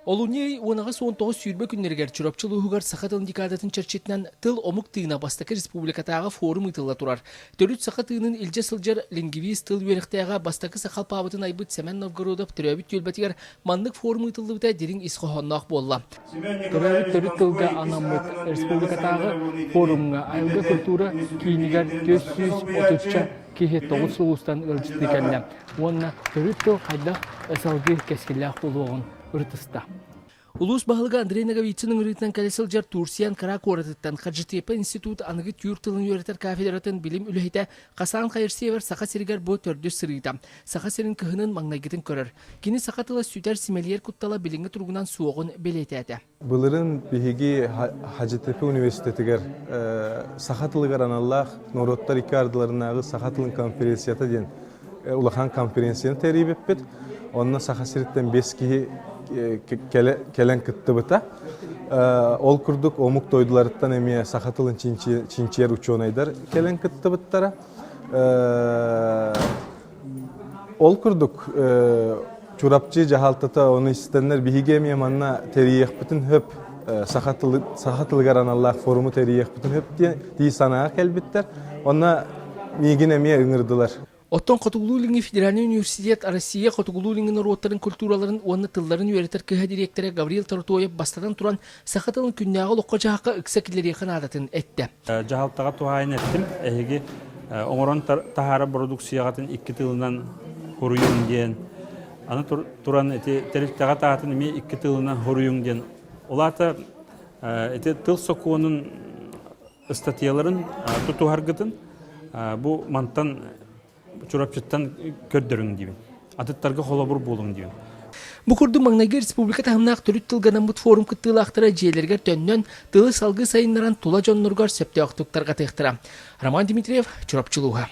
Олуней онаға son тоғы сүйірбе күннергер чүрапчылығығар сақатылын декадатын чарчетінен тыл омық тыына бастакы республикатаға форум ытылла турар. Төрүт сақатығының илже сылжар лингвист тыл веріқтаяға бастакы сақал пабытын айбыт Семен Новгородов түрәбіт төлбәтігер манлық форум ытылды бұта дерін исқоғаннақ болла. Төрәбіт тылға анамыт республикатаға форумға айылға культура кейінігер 430 кеге 9 сұлыстан ылжытты кәлі. Онына төрүт тыл қайда әсалғы кәскелләқ болуғын ұртыста. Улус бағылға Андрей Наговицының ұрытынан кәлесіл жар Турсиян Кара Коратыттан Хаджитепа институт анығы түйір тылын өретер кафедратын білім үліхеті қасаған қайырсевер сақа серігер бұ төрді сырыйда. Сақа серін кіхінің маңнайгетін көрір. Кені сақа тыла сүйтер симелиер құттала біліңі тұрғынан суоғын белеті әді. Бұлырын бігі Хаджитепа университетігер сақа тылығар аналлақ Нороттар икі ардыларынағы сақа тылын конференцията ден улахан конференцияны тәрейіп өппет. Онына сақа серіттен 5 кеге келен кытты бұта. Ол күрдік омық тойдыларыттан әме сақатылын чинчер учонайдар келен кытты бұттара. Ол күрдік чурапчы жағалтыта оны істенлер бігі әме манна тәрейек бүтін хөп сақатылығар аналлақ форумы тәрейек бүтін хөп дей санаға кәлбіттер. Онына меген әме ұңырдылар. Оттон Котугулулинги Федеральный университет Россия Котугулулингин роттарын культураларын уанны тылларын үйретер кыха директоры Гавриил Тарутоев бастадан туран сақатылын күннәғы лоққа жаққа үксәкілер еқін адатын әтті. Жағалтаға туғайын әттім, әйгі оңырон тахара продукциягатын 2 тылынан хоруюн ден. Аны туран тәріптаға тағатын еме 2 тылынан хоруюн ден. Олата тыл соқуының статьяларын тұтуғарғытын бұл мантан чурапчыттан көрдөрүң дейбин. Атыттарга холобур болуң дейбин. Бұқырды маңнайғы республика тағымнақ түріт тылғанан бұт форум күттіл ақтыра жиелергер төннен тылы салғы сайынларан тула жоннырғар сөпті ақтықтарға тықтыра. Роман Дмитриев, Чурапчылуға.